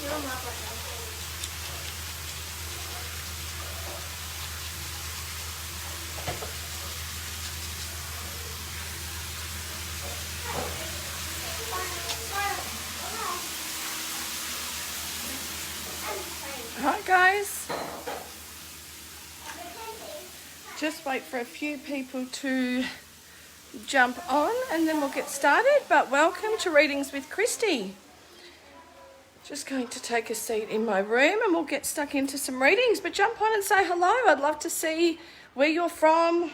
Hi guys, just wait for a few people to jump on and then we'll get started. But welcome to Readings with Christy. Just going to take a seat in my room and we'll get stuck into some readings, but jump on and say hello. I'd love to see where you're from,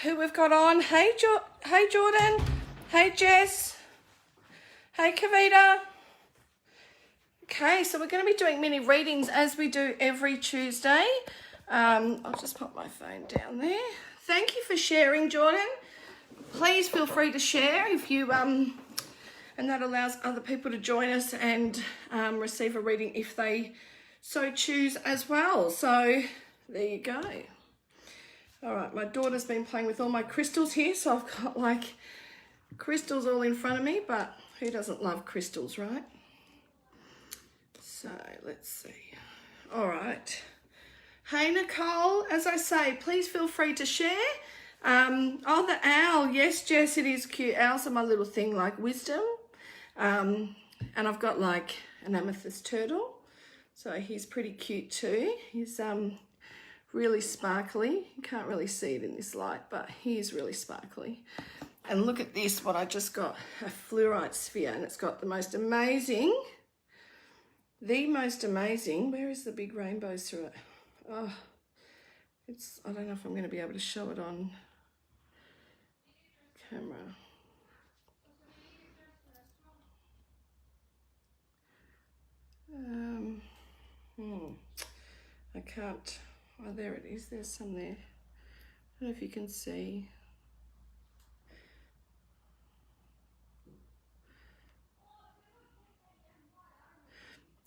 who we've got on. Hey Jordan, hey Jess, hey Kavita. Okay, so we're going to be doing mini readings as we do every Tuesday. I'll just pop my phone down there. Thank you for sharing, Jordan. Please feel free to share if you and that allows other people to join us and receive a reading if they so choose as well. So there you go. All right, my daughter's been playing with all my crystals here, so I've got like crystals all in front of me, but who doesn't love crystals, right? So let's see. All right. Hey Nicole, as I say, please feel free to share. Oh, the owl. Yes, Jess, it is cute. Owls are my little thing, like wisdom. And I've got like an amethyst turtle. So he's pretty cute too. He's really sparkly. You can't really see it in this light, but he is really sparkly. And look at this, what I just got, a fluorite sphere, and it's got the most amazing, where is the big rainbows through it? Oh, I don't know if I'm going to be able to show it on camera. I can't, oh there it is, there's some there. I don't know if you can see.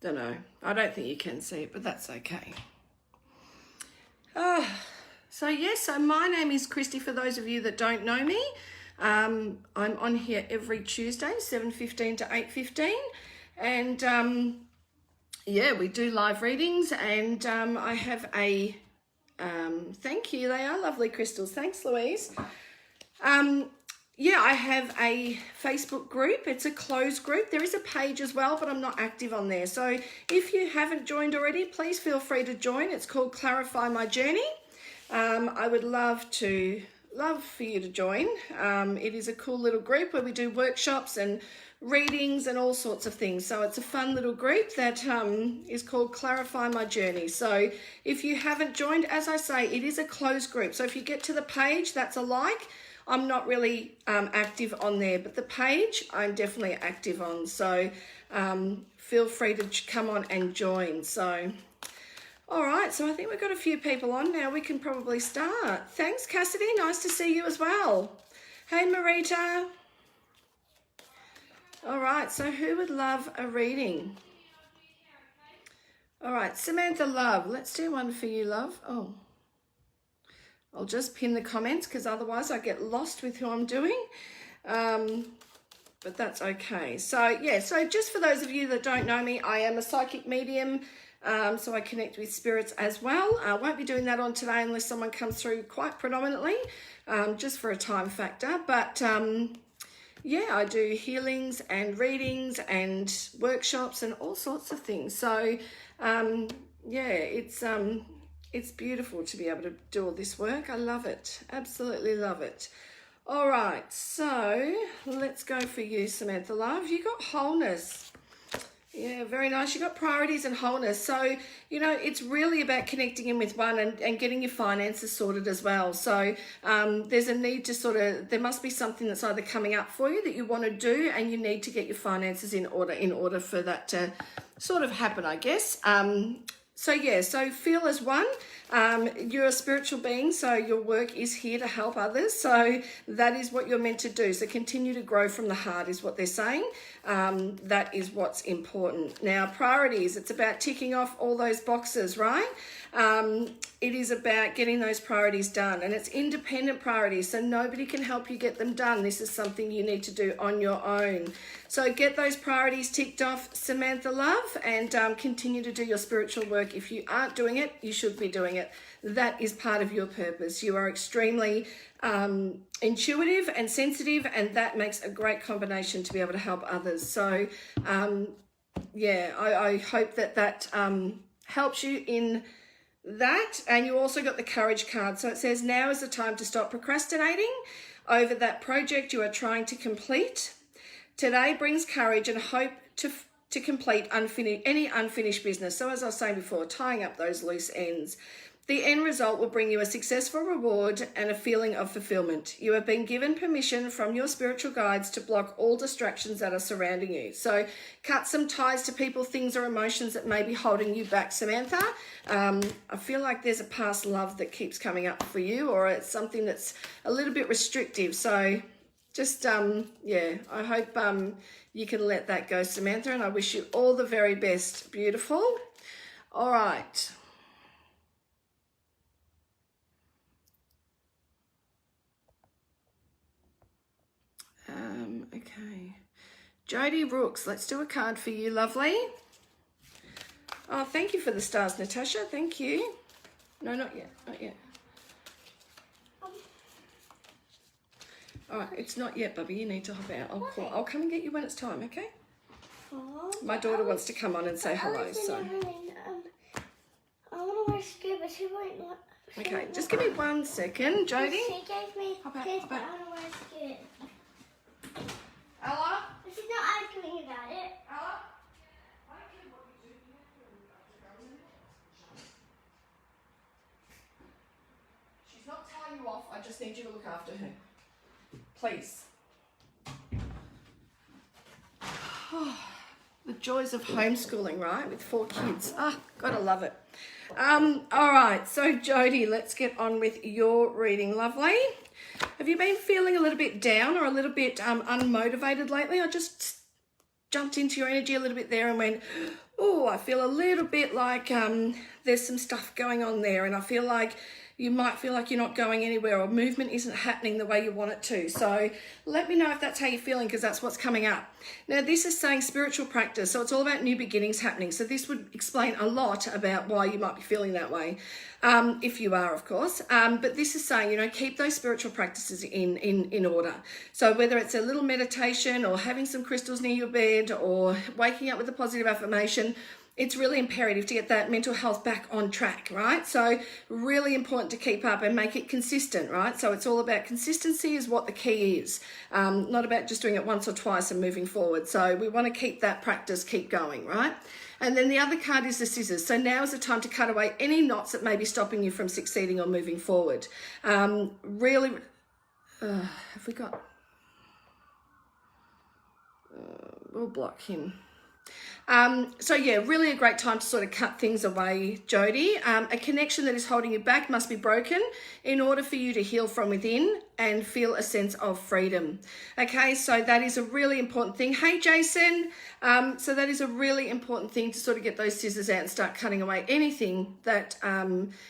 Don't know, I don't think you can see it, but that's okay. So my name is Christy, for those of you that don't know me. I'm on here every Tuesday, 7:15 to 8:15. And yeah, we do live readings, and I have a, thank you, they are lovely crystals. Thanks, Louise. Yeah, I have a Facebook group. It's a closed group. There is a page as well, but I'm not active on there. So if you haven't joined already, please feel free to join. It's called Clarify My Journey. I would love for you to join. It is a cool little group where we do workshops and readings and all sorts of things. So it's a fun little group that is called Clarify My Journey. So if you haven't joined, as I say, it is a closed group. So if you get to the page, that's a like. I'm not really active on there, but the page I'm definitely active on. So feel free to come on and join. So, all right, so I think we've got a few people on now. We can probably start. Thanks, Cassidy. Nice to see you as well. Hey, Marita. All right, so who would love a reading? All right, Samantha Love. Let's do one for you, love. Oh. I'll just pin the comments because otherwise I get lost with who I'm doing, but that's okay. So yeah, so just for those of you that don't know me, I am a psychic medium, so I connect with spirits as well. I won't be doing that on today unless someone comes through quite predominantly, just for a time factor, but yeah, I do healings and readings and workshops and all sorts of things. So yeah, it's beautiful to be able to do all this work. I love it. Absolutely love it. All right, so let's go for you, Samantha Love. You got wholeness. Yeah, very nice. You got priorities and wholeness. So, you know, it's really about connecting in with one and getting your finances sorted as well. So there's a need to there must be something that's either coming up for you that you want to do, and you need to get your finances in order for that to sort of happen, I guess. So yeah, so feel as one. You're a spiritual being, so your work is here to help others. So that is what you're meant to do. So continue to grow from the heart is what they're saying. that is what's important. Now, priorities, it's about ticking off all those boxes, right? It is about getting those priorities done, and it's independent priorities, so nobody can help you get them done. This is something you need to do on your own. So get those priorities ticked off, Samantha love, and continue to do your spiritual work. If you aren't doing it, you should be doing it. That is part of your purpose. You are extremely intuitive and sensitive, and that makes a great combination to be able to help others. So yeah, I hope that helps you in that. And you also got the courage card. So it says, now is the time to stop procrastinating over that project you are trying to complete. Today brings courage and hope to complete any unfinished business. So as I was saying before, tying up those loose ends. The end result will bring you a successful reward and a feeling of fulfillment. You have been given permission from your spiritual guides to block all distractions that are surrounding you. So cut some ties to people, things, or emotions that may be holding you back, Samantha. I feel like there's a past love that keeps coming up for you, or it's something that's a little bit restrictive. So just, yeah, I hope you can let that go, Samantha, and I wish you all the very best. Beautiful. All right. Okay. Jody Rooks, let's do a card for you, lovely. Oh, thank you for the stars, Natasha. Thank you. No, not yet. Not yet. All right, it's not yet, Bubby. You need to hop out. I'll come and get you when it's time, okay? My daughter wants to come on and say hello, so. I want to wear a skirt, but she won't let. Okay, just give me 1 second, Jody. She gave me Hop out, kids, hop but out. I want to wear a skirt. Ella? But she's not asking me about it. Ella? She's not telling you off. I just need you to look after her. Please. The joys of homeschooling, right? With 4 kids. Ah, gotta love it. All right, so Jody, let's get on with your reading, lovely. Have you been feeling a little bit down or a little bit unmotivated lately? I just jumped into your energy a little bit there and went, oh, I feel a little bit like there's some stuff going on there, and I feel like you might feel like you're not going anywhere, or movement isn't happening the way you want it to. So let me know if that's how you're feeling, because that's what's coming up. Now, this is saying spiritual practice, so it's all about new beginnings happening. So this would explain a lot about why you might be feeling that way, if you are, of course. But this is saying, you know, keep those spiritual practices in order. So whether it's a little meditation or having some crystals near your bed or waking up with a positive affirmation, it's really imperative to get that mental health back on track, right? So really important to keep up and make it consistent, right? So it's all about consistency is what the key is, not about just doing it once or twice and moving forward. So we want to keep that practice, keep going, right? And then the other card is the scissors. So now is the time to cut away any knots that may be stopping you from succeeding or moving forward. Really, have we got, we'll block him. So yeah, really a great time to sort of cut things away, Jody. A connection that is holding you back must be broken in order for you to heal from within and feel a sense of freedom. Okay, so that is a really important thing. Hey, Jason. So that is a really important thing to sort of get those scissors out and start cutting away anything that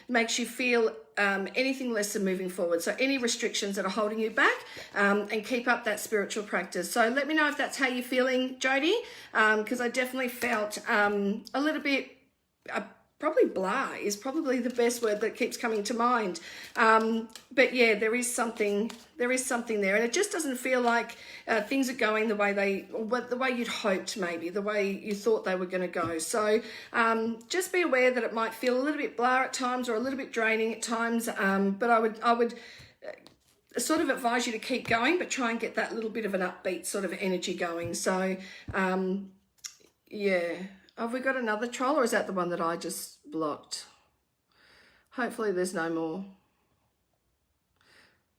makes you feel anything less than moving forward. So any restrictions that are holding you back, and keep up that spiritual practice. So let me know if that's how you're feeling, Jody, because I definitely felt a little bit, probably blah is probably the best word that keeps coming to mind. But yeah, there is something there, and it just doesn't feel like things are going the way you'd hoped, maybe the way you thought they were going to go. So just be aware that it might feel a little bit blah at times or a little bit draining at times. But I would sort of advise you to keep going, but try and get that little bit of an upbeat sort of energy going. So yeah. Have we got another troll, or is that the one that I just blocked? Hopefully there's no more.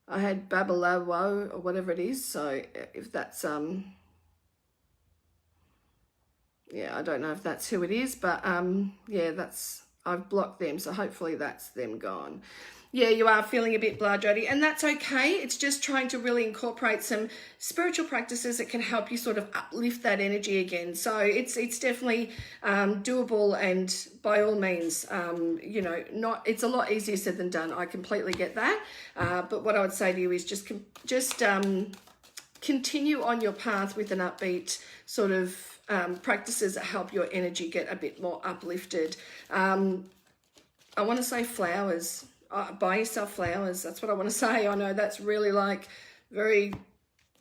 I had Babalawo or whatever it is, so if that's, yeah, I don't know if that's who it is, but yeah, I've blocked them, so hopefully that's them gone. Yeah, you are feeling a bit blah, Jodie, and that's okay. It's just trying to really incorporate some spiritual practices that can help you sort of uplift that energy again. So it's definitely doable, and by all means, you know, it's a lot easier said than done. I completely get that, but what I would say to you is just continue on your path with an upbeat sort of practices that help your energy get a bit more uplifted. I want to say flowers. Buy yourself flowers. That's what I want to say. I know that's really like very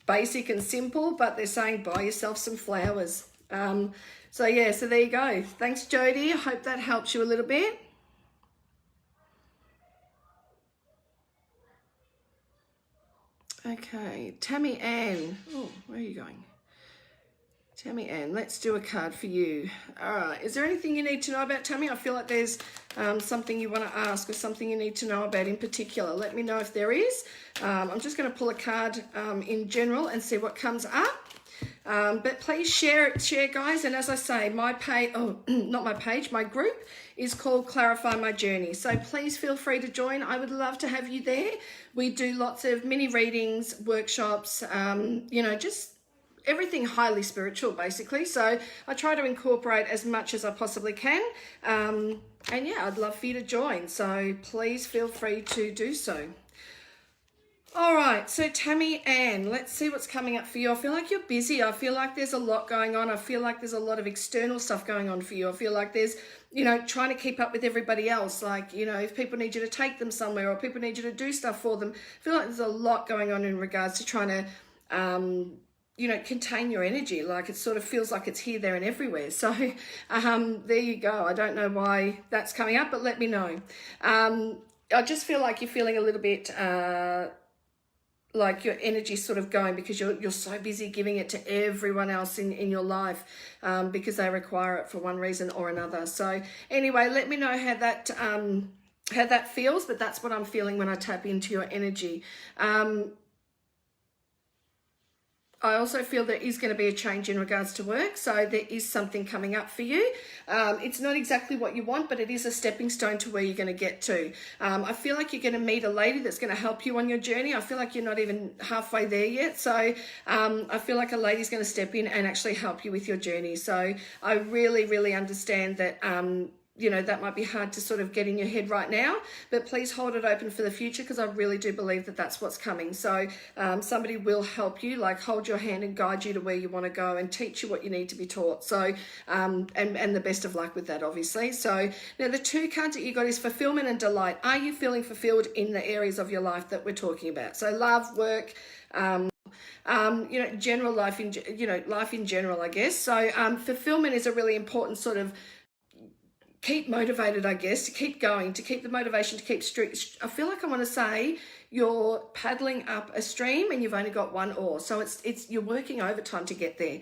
basic and simple, but they're saying buy yourself some flowers. So yeah, so there you go. Thanks, Jodie. I hope that helps you a little bit. Okay, Tammy Ann. Oh, where are you going? Tammy Ann, let's do a card for you. All right, is there anything you need to know about, Tammy? I feel like there's something you want to ask or something you need to know about in particular. Let me know if there is. I'm just going to pull a card in general and see what comes up. But please share, guys. And as I say, my page, my group is called Clarify My Journey. So please feel free to join. I would love to have you there. We do lots of mini readings, workshops, you know, just everything highly spiritual, basically. So I try to incorporate as much as I possibly can. And yeah, I'd love for you to join. So please feel free to do so. All right, so Tammy Ann, let's see what's coming up for you. I feel like you're busy. I feel like there's a lot going on. I feel like there's a lot of external stuff going on for you. I feel like there's, you know, trying to keep up with everybody else. Like, you know, if people need you to take them somewhere or people need you to do stuff for them, I feel like there's a lot going on in regards to trying to, you know, contain your energy. Like it sort of feels like it's here, there and everywhere. So there you go. I don't know why that's coming up, but let me know. I just feel like you're feeling a little bit like your energy sort of going because you're so busy giving it to everyone else in your life because they require it for one reason or another. So anyway, let me know how that feels, but that's what I'm feeling when I tap into your energy. I also feel there is going to be a change in regards to work. So there is something coming up for you. It's not exactly what you want, but it is a stepping stone to where you're going to get to. I feel like you're going to meet a lady that's going to help you on your journey. I feel like you're not even halfway there yet. So I feel like a lady's going to step in and actually help you with your journey. So I really, really understand that you know, that might be hard to sort of get in your head right now, but please hold it open for the future because I really do believe that that's what's coming. So somebody will help you, like hold your hand and guide you to where you want to go and teach you what you need to be taught. So, and the best of luck with that, obviously. So now the two cards that you got is fulfillment and delight. Are you feeling fulfilled in the areas of your life that we're talking about? So love, work, you know, general life in, you know, life in general, I guess. So fulfillment is a really important sort of keep motivated, I guess, to keep going, to keep the motivation, to keep I feel like I want to say you're paddling up a stream and you've only got one oar. So it's you're working overtime to get there.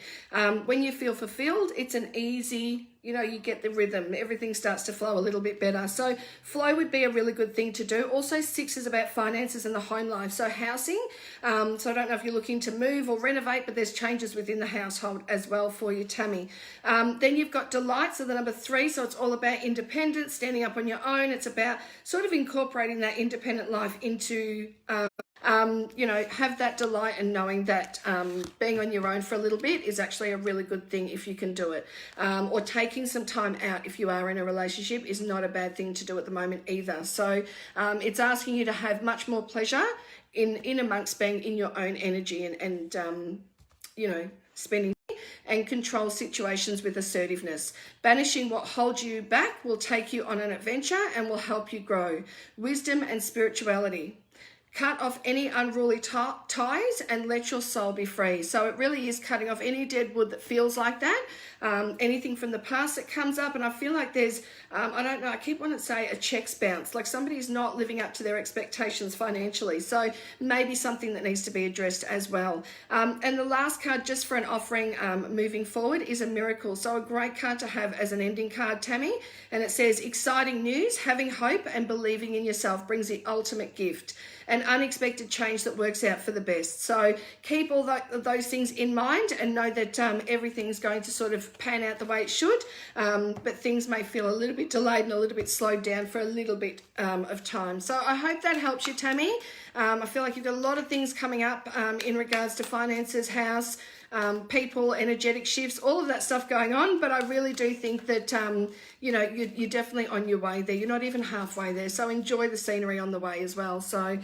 When you feel fulfilled, it's an easy, you know, you get the rhythm. Everything starts to flow a little bit better. So flow would be a really good thing to do. Also, 6 is about finances and the home life. So housing. So I don't know if you're looking to move or renovate, but there's changes within the household as well for you, Tammy. Then you've got delight. So the number 3. So it's all about independence, standing up on your own. It's about sort of incorporating that independent life into you know, have that delight and knowing that being on your own for a little bit is actually a really good thing if you can do it. Or taking some time out if you are in a relationship is not a bad thing to do at the moment either. So it's asking you to have much more pleasure in amongst being in your own energy and you know, spending and control situations with assertiveness. Banishing what holds you back will take you on an adventure and will help you grow. Wisdom and spirituality. Cut off any unruly ties and let your soul be free. So it really is cutting off any dead wood that feels like that. Anything from the past that comes up. And I feel like there's, I don't know, I keep wanting to say a check's bounce. Like somebody's not living up to their expectations financially. So maybe something that needs to be addressed as well. And the last card just for an offering moving forward is a miracle. So a great card to have as an ending card, Tammy. And it says, exciting news, having hope and believing in yourself brings the ultimate gift. An unexpected change that works out for the best. So keep all those things in mind and know that everything's going to sort of of pan out the way it should, but things may feel a little bit delayed and a little bit slowed down for a little bit of time. So I hope that helps you, Tammy. I feel like you've got a lot of things coming up in regards to finances, house, people, energetic shifts, all of that stuff going on. But I really do think that, you're definitely on your way there. You're not even halfway there. So enjoy the scenery on the way as well. So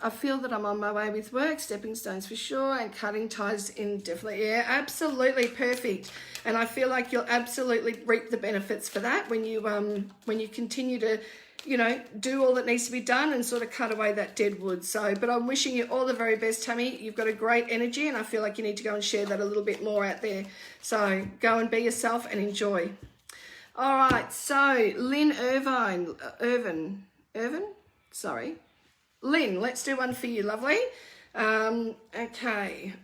I feel that I'm on my way with work, stepping stones for sure, and cutting ties in definitely. Yeah, absolutely perfect. And I feel like you'll absolutely reap the benefits for that when you continue to, do all that needs to be done and sort of cut away that dead wood. So, but I'm wishing you all the very best, Tammy. You've got a great energy, and I feel like you need to go and share that a little bit more out there. So go and be yourself and enjoy. All right, so Lynn Irvin, sorry. Lynn, let's do one for you, lovely. Okay.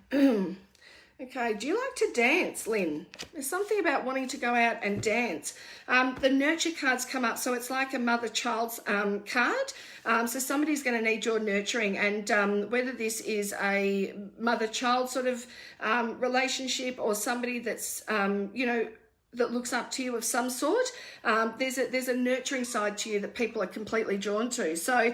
Okay, do you like to dance, Lynn? There's something about wanting to go out and dance. The nurture cards come up, so it's like a mother-child's card. So somebody's going to need your nurturing, and whether this is a mother-child sort of relationship or somebody that's, that looks up to you of some sort, there's a nurturing side to you that people are completely drawn to. So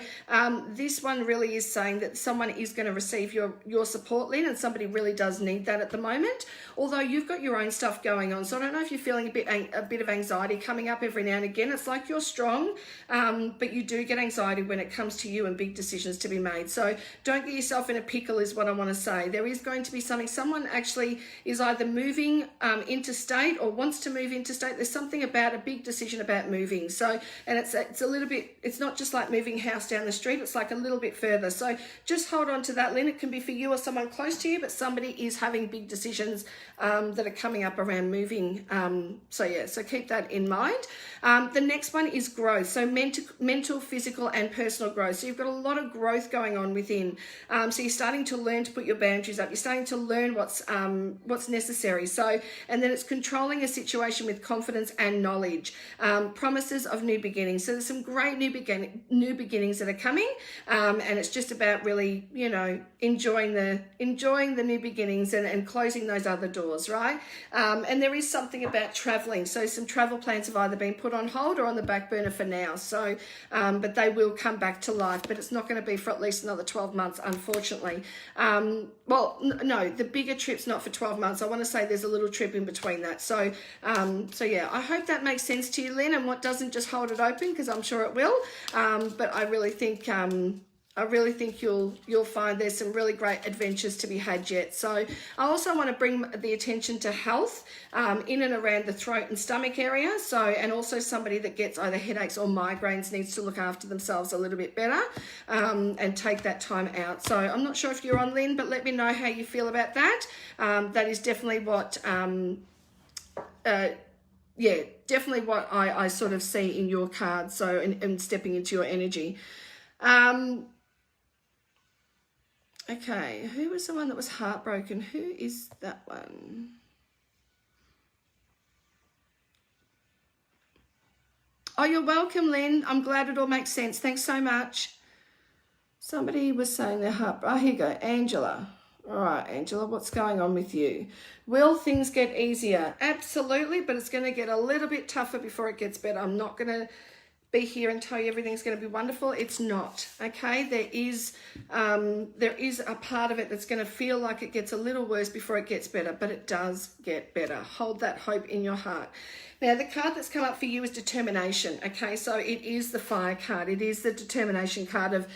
this one really is saying that someone is going to receive your support, Lynn, and somebody really does need that at the moment. Although you've got your own stuff going on, so I don't know if you're feeling a bit of anxiety coming up every now and again. It's like you're strong, but you do get anxiety when it comes to you and big decisions to be made. So don't get yourself in a pickle is what I want to say. There is going to be someone actually is either moving interstate or wants to move interstate. There's something about a big decision about moving. So, and it's a little bit, it's not just like moving house down the street, it's like a little bit further. So just hold on to that, Lynn. It can be for you or someone close to you, but somebody is having big decisions that are coming up around moving. So keep that in mind. The next one is growth. So mental, physical, and personal growth. So you've got a lot of growth going on within. So you're starting to learn to put your boundaries up. You're starting to learn what's necessary. So, and then it's controlling a situation with confidence and knowledge. Promises of new beginnings. So there's some great new beginnings that are coming, and it's just about really, enjoying the new beginnings and closing those other doors, right? And there is something about traveling. So some travel plans have either been put on hold or on the back burner for now. So, but they will come back to life, but it's not going to be for at least another 12 months, unfortunately. No, the bigger trip's not for 12 months. I want to say there's a little trip in between that. So yeah, I hope that makes sense to you, Lynn, and what doesn't, just hold it open, because I'm sure it will. But I really think you'll find there's some really great adventures to be had yet. So I also want to bring the attention to health in and around the throat and stomach area. So, and also somebody that gets either headaches or migraines needs to look after themselves a little bit better and take that time out. So I'm not sure if you're on, Lynn, but let me know how you feel about that. That is definitely what definitely what I sort of see in your card. So, and stepping into your energy. Okay, who was the one that was heartbroken? Who is that one? Oh, you're welcome, Lynn. I'm glad it all makes sense. Thanks so much. Somebody was saying they're heartbroken. Oh, here you go, Angela. All right, Angela, what's going on with you? Will things get easier? Absolutely, but it's going to get a little bit tougher before it gets better. I'm not going to be here and tell you everything's going to be wonderful. It's not, okay? There is a part of it that's going to feel like it gets a little worse before it gets better, but it does get better. Hold that hope in your heart. Now, the card that's come up for you is determination, okay? So it is the fire card. It is the determination card of,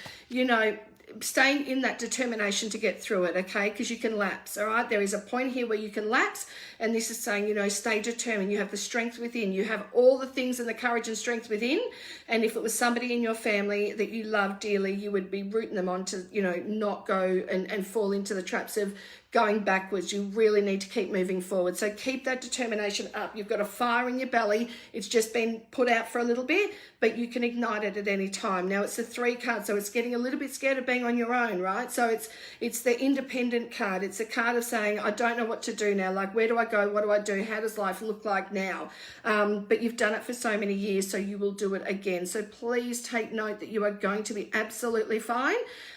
staying in that determination to get through it, okay? Because you can lapse, all right? There is a point here where you can lapse, and this is saying, stay determined. You have the strength within. You have all the things and the courage and strength within, and if it was somebody in your family that you love dearly, you would be rooting them on to, not go and fall into the traps of going backwards. You really need to keep moving forward. So keep that determination up. You've got a fire in your belly. It's just been put out for a little bit, but you can ignite it at any time. Now it's a 3 card, so it's getting a little bit scared of being on your own, right? So it's the independent card. It's a card of saying, I don't know what to do now. Like, where do I go? What do I do? How does life look like now? But you've done it for so many years, so you will do it again. So please take note that you are going to be absolutely fine.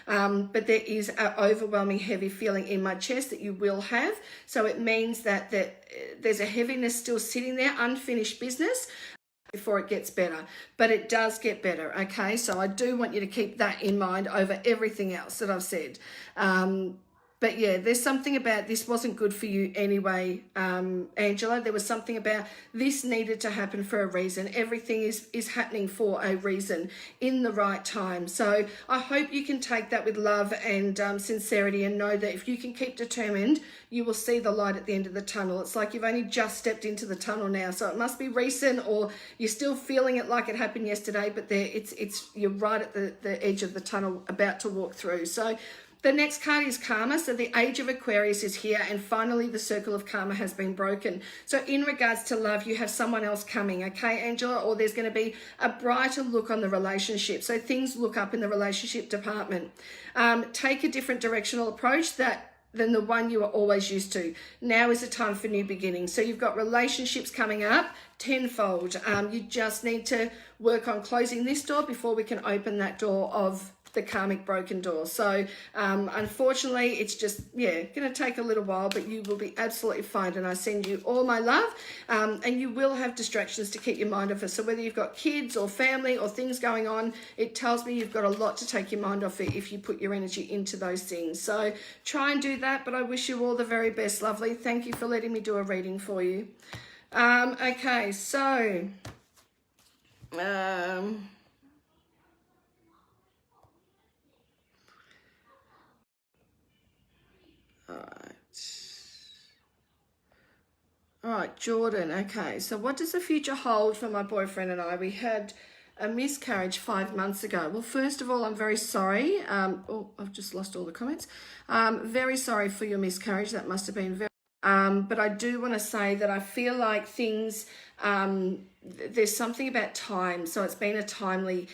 but there is an overwhelming heavy feeling in my chest that you will have. So it means that there's a heaviness still sitting there, unfinished business, before it gets better, but it does get better. Okay, so I do want you to keep that in mind over everything else that I've said. But yeah, there's something about this wasn't good for you anyway, Angela. There was something about this needed to happen for a reason. Everything is happening for a reason in the right time. So I hope you can take that with love and sincerity, and know that if you can keep determined, you will see the light at the end of the tunnel. It's like you've only just stepped into the tunnel now, so it must be recent, or you're still feeling it like it happened yesterday, but you're right at the edge of the tunnel, about to walk through. So the next card is Karma. So the Age of Aquarius is here, and finally the circle of karma has been broken. So in regards to love, you have someone else coming, okay, Angela, or there's going to be a brighter look on the relationship. So things look up in the relationship department. Take a different directional approach than the one you are always used to. Now is the time for new beginnings. So you've got relationships coming up tenfold. You just need to work on closing this door before we can open that door of the karmic broken door. So unfortunately, it's just, going to take a little while, but you will be absolutely fine. And I send you all my love. And you will have distractions to keep your mind off it. So whether you've got kids or family or things going on, it tells me you've got a lot to take your mind off it if you put your energy into those things. So try and do that, but I wish you all the very best, lovely. Thank you for letting me do a reading for you. Okay, so all right, Jordan. Okay, so what does the future hold for my boyfriend and I? We had a miscarriage 5 months ago. Well, first of all, I'm very sorry. I've just lost all the comments. Very sorry for your miscarriage. That must have been very... but I do want to say that I feel like things... there's something about time. So it's been a timely...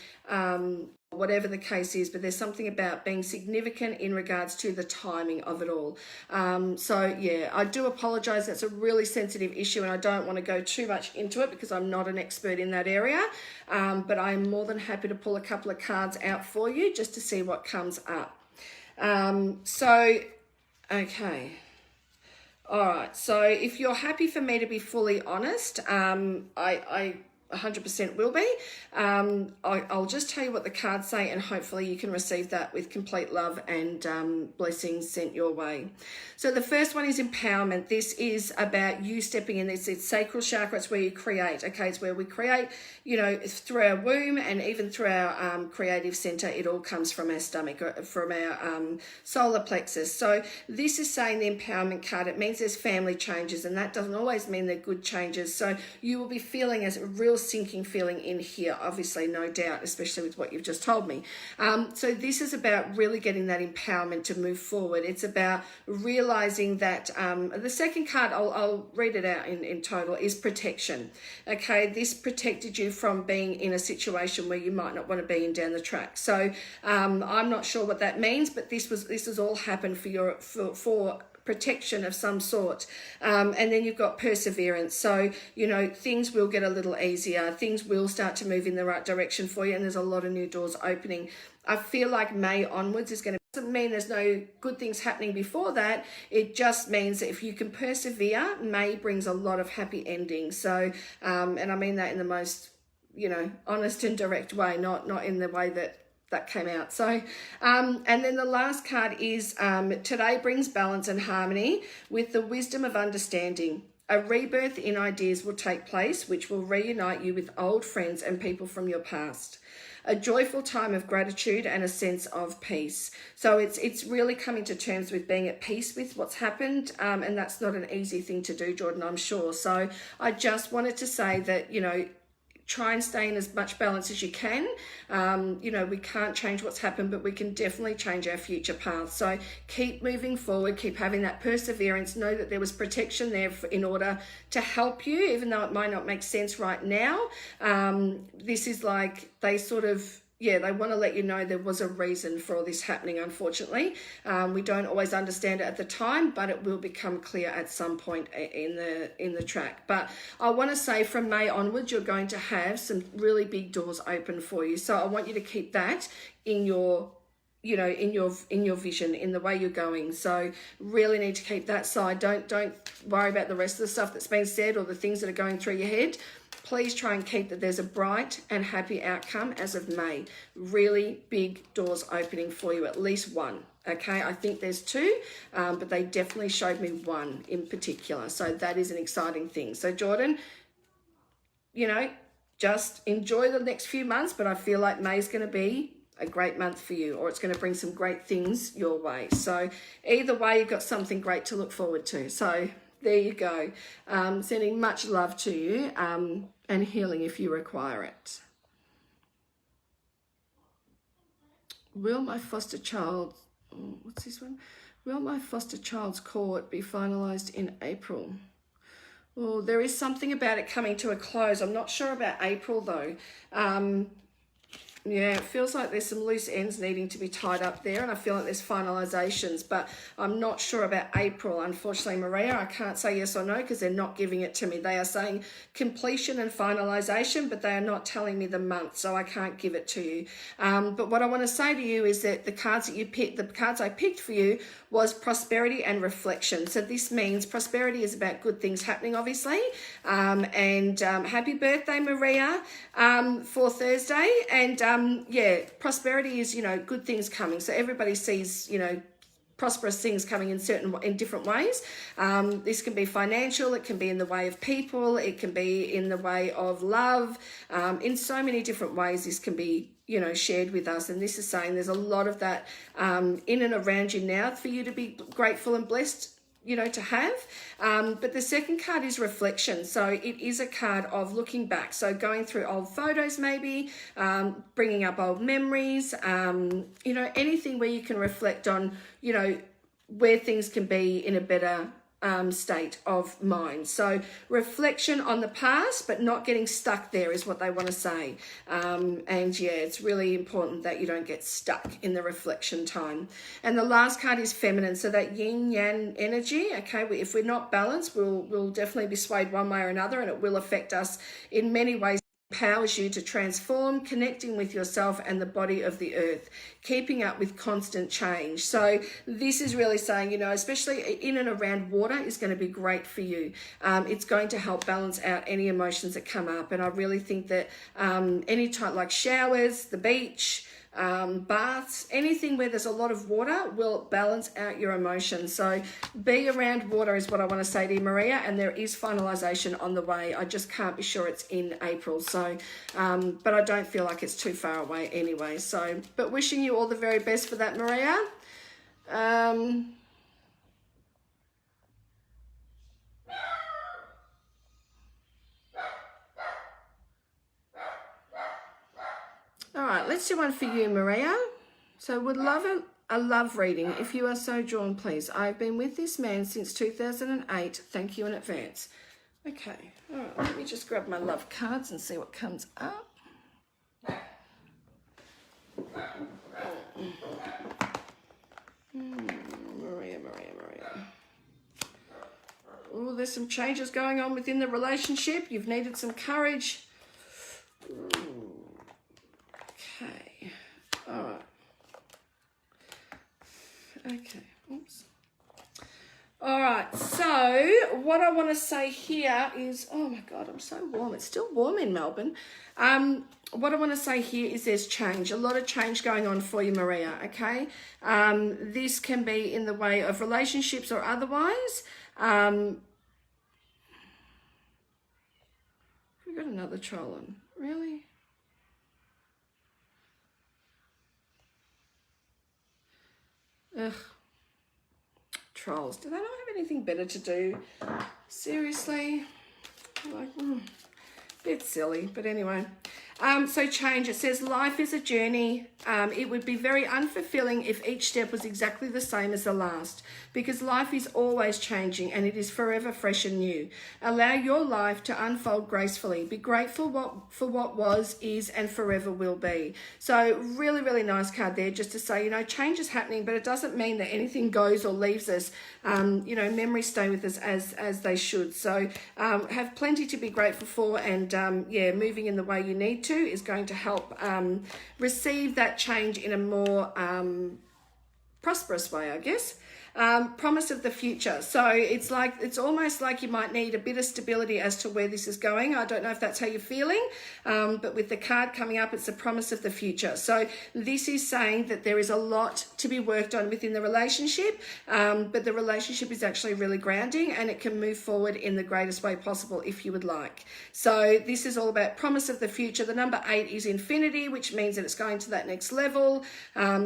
whatever the case is, but there's something about being significant in regards to the timing of it all. So yeah, I do apologize. That's a really sensitive issue, and I don't want to go too much into it because I'm not an expert in that area. But I'm more than happy to pull a couple of cards out for you just to see what comes up. Okay. All right. So if you're happy for me to be fully honest, I 100% will be. I'll just tell you what the cards say, and hopefully you can receive that with complete love and blessings sent your way. So the first one is empowerment. This is about you stepping in. It's sacral chakra. It's where you create. Okay, it's where we create, through our womb, and even through our creative center. It all comes from our stomach, or from our solar plexus. So this is saying the empowerment card. It means there's family changes, and that doesn't always mean they're good changes. So you will be feeling as a real sinking feeling in here, obviously, no doubt, especially with what you've just told me. So this is about really getting that empowerment to move forward. It's about realizing that the second card, I'll read it out in total, is protection. Okay, this protected you from being in a situation where you might not want to be in down the track. So I'm not sure what that means, but this has all happened for protection of some sort. And then you've got perseverance. So, things will get a little easier. Things will start to move in the right direction for you. And there's a lot of new doors opening. I feel like May onwards is going to... Doesn't mean there's no good things happening before that. It just means that if you can persevere, May brings a lot of happy endings. So, and I mean that in the most, honest and direct way, not in the way that came out. So, and then the last card is today brings balance and harmony with the wisdom of understanding. A rebirth in ideas will take place, which will reunite you with old friends and people from your past. A joyful time of gratitude and a sense of peace. So it's really coming to terms with being at peace with what's happened, and that's not an easy thing to do, Jordan, I'm sure. So I just wanted to say that, try and stay in as much balance as you can. We can't change what's happened, but we can definitely change our future path. So keep moving forward, keep having that perseverance. Know that there was protection there in order to help you, even though it might not make sense right now. This is like they sort of... they want to let you know there was a reason for all this happening, unfortunately. We don't always understand it at the time, but it will become clear at some point in the track. But I want to say from May onwards, you're going to have some really big doors open for you. So I want you to keep that in your you know, in your vision, in the way you're going. So really need to keep that side. Don't worry about the rest of the stuff that's been said or the things that are going through your head. Please try and keep that there's a bright and happy outcome as of May. Really big doors opening for you, at least one. Okay, I think there's two, but they definitely showed me one in particular. So that is an exciting thing. So Jordan, you know, just enjoy the next few months, but I feel like May's going to be a great month for you, or it's going to bring some great things your way. So either way, you've got something great to look forward to. So there you go. Sending much love to you, and healing if you require it. Will my foster child, what's this one? Will my foster child's court be finalised in April? Well, there is something about it coming to a close. I'm not sure about April though. Yeah, it feels like there's some loose ends needing to be tied up there, and I feel like there's finalisations, but I'm not sure about April. Unfortunately, Maria, I can't say yes or no because they're not giving it to me. They are saying completion and finalisation, but they are not telling me the month, so I can't give it to you. But what I want to say to you is that the cards that you picked, the cards I picked for you was prosperity and reflection. So this means prosperity is about good things happening, obviously, and happy birthday, Maria, for Thursday, and yeah, prosperity is, you know, good things coming. So everybody sees, you know, prosperous things coming in different ways. This can be financial, it can be in the way of people, it can be in the way of love. In so many different ways, this can be, you know, shared with us. And this is saying there's a lot of that in and around you now for you to be grateful and blessed, you know, to have. But the second card is reflection. So it is a card of looking back. So going through old photos, maybe, bringing up old memories, you know, anything where you can reflect on, you know, where things can be in a better state of mind. So reflection on the past, but not getting stuck there is what they want to say. And yeah, it's really important that you don't get stuck in the reflection time. And the last card is feminine. So that yin yang energy. Okay, if we're not balanced, we'll definitely be swayed one way or another, and it will affect us in many ways. Empowers you to transform, connecting with yourself and the body of the earth, keeping up with constant change. So this is really saying, you know, especially in and around water is going to be great for you. It's going to help balance out any emotions that come up. And I really think that any type like showers, the beach, baths, anything where there's a lot of water will balance out your emotions. So be around water is what I want to say to you, Maria, and there is finalisation on the way. I just can't be sure it's in April. So, but I don't feel like it's too far away anyway. So, but wishing you all the very best for that, Maria. All right, let's do one for you, Maria. So would love a love reading. If you are so drawn, please. I've been with this man since 2008. Thank you in advance. Okay, all right, let me just grab my love cards and see what comes up. Maria. Oh, there's some changes going on within the relationship. You've needed some courage. Okay, all right. Okay, oops. All right, so what I want to say here is, oh my God, I'm so warm. It's still warm in Melbourne. What I want to say here is there's change, a lot of change going on for you, Maria, okay? This can be in the way of relationships or otherwise. We've got another troll on, really? Ugh. Trolls. Do they not have anything better to do? Seriously? Like, bit silly, but anyway. So change. It says life is a journey. It would be very unfulfilling if each step was exactly the same as the last, because life is always changing and it is forever fresh and new. Allow your life to unfold gracefully. Be grateful for what was, is, and forever will be. So really, really nice card there, just to say, you know, change is happening, but it doesn't mean that anything goes or leaves us. You know, memories stay with us as they should. So have plenty to be grateful for, and yeah, moving in the way you need to is going to help receive that change in a more prosperous way, I guess. Promise of the future. So it's almost like you might need a bit of stability as to where this is going. I don't know if that's how you're feeling, but with the card coming up, it's a promise of the future. So this is saying that there is a lot to be worked on within the relationship, but the relationship is actually really grounding and it can move forward in the greatest way possible if you would like. So this is all about promise of the future. The number 8 is infinity, which means that it's going to that next level.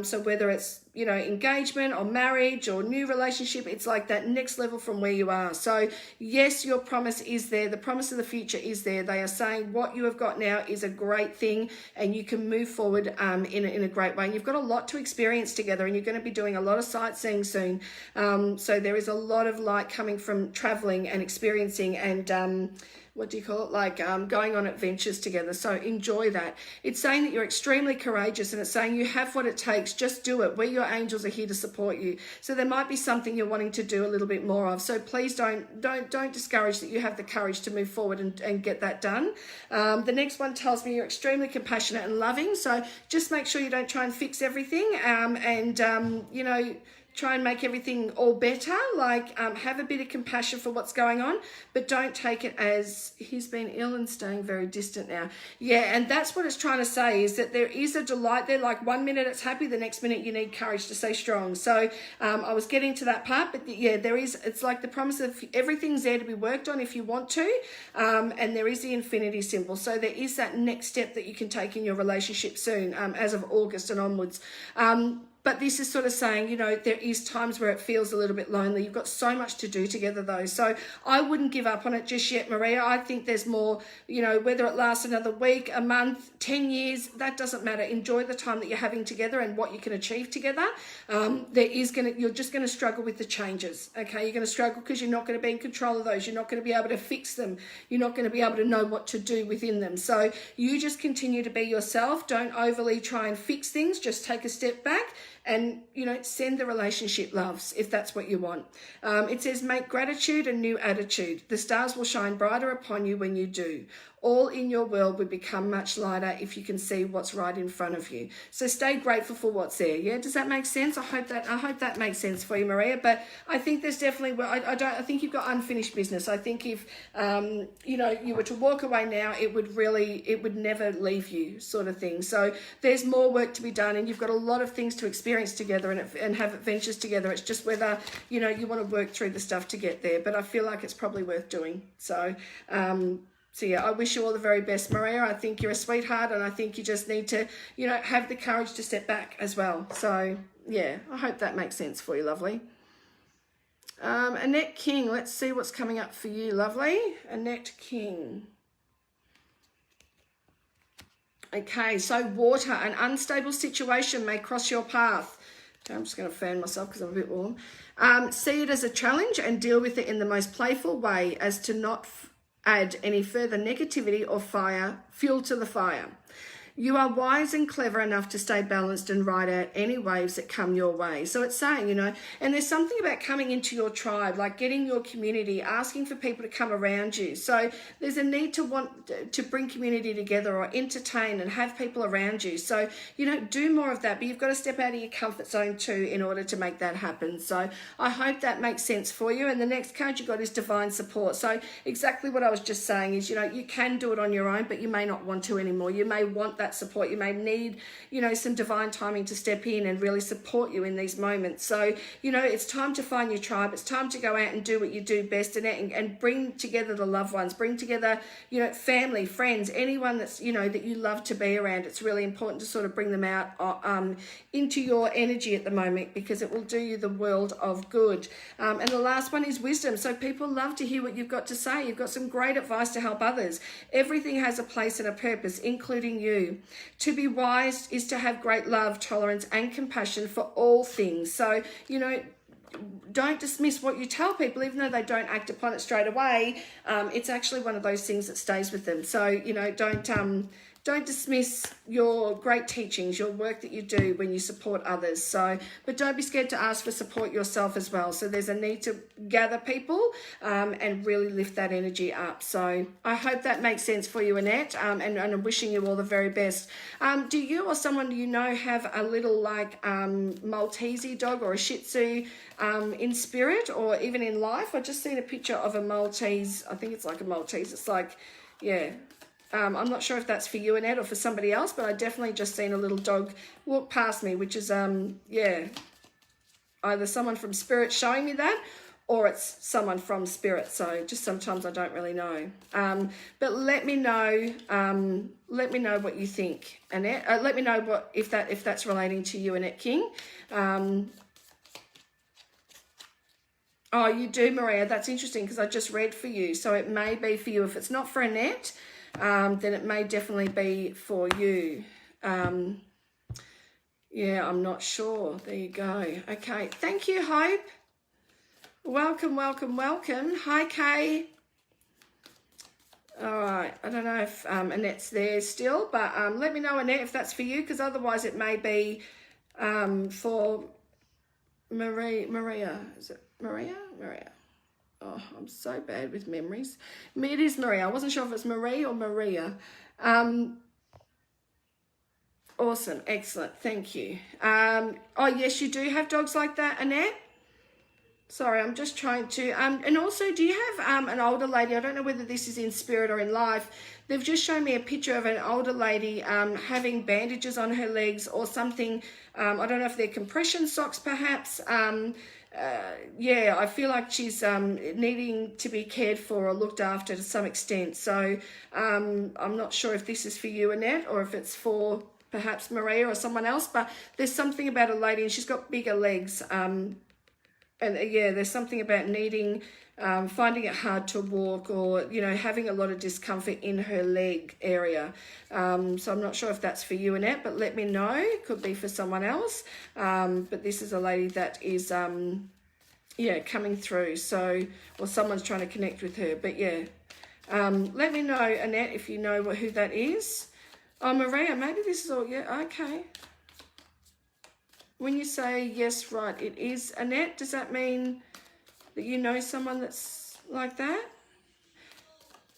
So whether it's engagement or marriage or new relationship, it's like that next level from where you are. So yes, your promise is there. The promise of the future is there. They are saying what you have got now is a great thing and you can move forward in a great way. And you've got a lot to experience together and you're going to be doing a lot of sightseeing soon. So there is a lot of light coming from traveling and experiencing and what do you call it? Like going on adventures together. So enjoy that. It's saying that you're extremely courageous and it's saying you have what it takes. Just do it. We're your angels are here to support you. So there might be something you're wanting to do a little bit more of. So please don't discourage that you have the courage to move forward and get that done. The next one tells me you're extremely compassionate and loving. So just make sure you don't try and fix everything try and make everything all better, have a bit of compassion for what's going on, but don't take it as he's been ill and staying very distant now. Yeah, and that's what it's trying to say, is that there is a delight there. Like 1 minute it's happy, the next minute you need courage to stay strong. So I was getting to that part, but yeah, it's like the promise of everything's there to be worked on if you want to, and there is the infinity symbol. So there is that next step that you can take in your relationship soon, as of August and onwards. But this is sort of saying, there is times where it feels a little bit lonely. You've got so much to do together though. So I wouldn't give up on it just yet, Maria. I think there's more, whether it lasts another week, a month, 10 years, that doesn't matter. Enjoy the time that you're having together and what you can achieve together. You're just going to struggle with the changes. Okay. You're going to struggle because you're not going to be in control of those. You're not going to be able to fix them. You're not going to be able to know what to do within them. So you just continue to be yourself. Don't overly try and fix things. Just take a step back and, send the relationship loves if that's what you want. It says, make gratitude a new attitude. The stars will shine brighter upon you when you do. All in your world will become much lighter if you can see what's right in front of you. So stay grateful for what's there. Yeah, does that make sense? I hope that makes sense for you, Maria. But I think there's definitely, I think you've got unfinished business. I think if you were to walk away now, it would never leave you, sort of thing. So there's more work to be done, and you've got a lot of things to experience together and have adventures together. It's just whether you want to work through the stuff to get there. But I feel like it's probably worth doing. So yeah, I wish you all the very best, Maria. I think you're a sweetheart, and I think you just need to, have the courage to step back as well. So yeah, I hope that makes sense for you, lovely. Annette King, let's see what's coming up for you, lovely. Annette King. Okay, so water, an unstable situation may cross your path. Okay, I'm just going to fan myself because I'm a bit warm. See it as a challenge and deal with it in the most playful way as to not add any further negativity or fuel to the fire. You are wise and clever enough to stay balanced and ride out any waves that come your way. So it's saying, and there's something about coming into your tribe, like getting your community, asking for people to come around you. So there's a need to want to bring community together or entertain and have people around you. So, do more of that, but you've got to step out of your comfort zone too in order to make that happen. So I hope that makes sense for you. And the next card you got is divine support. So exactly what I was just saying is, you can do it on your own, but you may not want to anymore. You may want that support. You may need, some divine timing to step in and really support you in these moments. So, it's time to find your tribe. It's time to go out and do what you do best and bring together the loved ones, bring together, family, friends, anyone that's, that you love to be around. It's really important to sort of bring them out into your energy at the moment, because it will do you the world of good. And the last one is wisdom. So people love to hear what you've got to say. You've got some great advice to help others. Everything has a place and a purpose, including you. To be wise is to have great love, tolerance, and compassion for all things. So, don't dismiss what you tell people, even though they don't act upon it straight away. It's actually one of those things that stays with them. So, don't dismiss your great teachings, your work that you do when you support others. So, but don't be scared to ask for support yourself as well. So there's a need to gather people and really lift that energy up. So I hope that makes sense for you, Annette, and I'm wishing you all the very best. Do you or someone you know have a little like Maltese dog or a Shih Tzu in spirit or even in life? I just seen a picture of a Maltese. I think it's like a Maltese. It's like, yeah. I'm not sure if that's for you, Annette, or for somebody else, but I definitely just seen a little dog walk past me, which is, yeah, either someone from spirit showing me that, or it's someone from spirit. So just sometimes I don't really know. But let me know what you think, Annette. Let me know what if that's relating to you, Annette King. Oh, you do, Maria. That's interesting because I just read for you. So it may be for you. If it's not for Annette, then it may definitely be for you. Yeah, I'm not sure. There you go. Okay. Thank you, Hope. Welcome, welcome, welcome. Hi, Kay. All right. I don't know if Annette's there still, but let me know, Annette, if that's for you, because otherwise it may be for Maria. Is it Maria? Oh, I'm so bad with memories. It is Maria. I wasn't sure if it's Marie or Maria. Awesome. Excellent. Thank you. Oh, yes, you do have dogs like that, Annette? Sorry, I'm just trying to... and also, do you have an older lady? I don't know whether this is in spirit or in life. They've just shown me a picture of an older lady having bandages on her legs or something. I don't know if they're compression socks, perhaps. Yeah, I feel like she's needing to be cared for or looked after to some extent. So I'm not sure if this is for you, Annette, or if it's for perhaps Maria or someone else. But there's something about a lady and she's got bigger legs. And yeah, there's something about needing, finding it hard to walk or, you know, having a lot of discomfort in her leg area. So I'm not sure if that's for you, Annette, but let me know. It could be for someone else. But this is a lady that is, yeah, coming through. So, or someone's trying to connect with her. But yeah, let me know, Annette, if you know who that is. Oh, Maria, maybe this is all, yeah, okay. When you say, yes, right, it is Annette, does that mean that you know someone that's like that?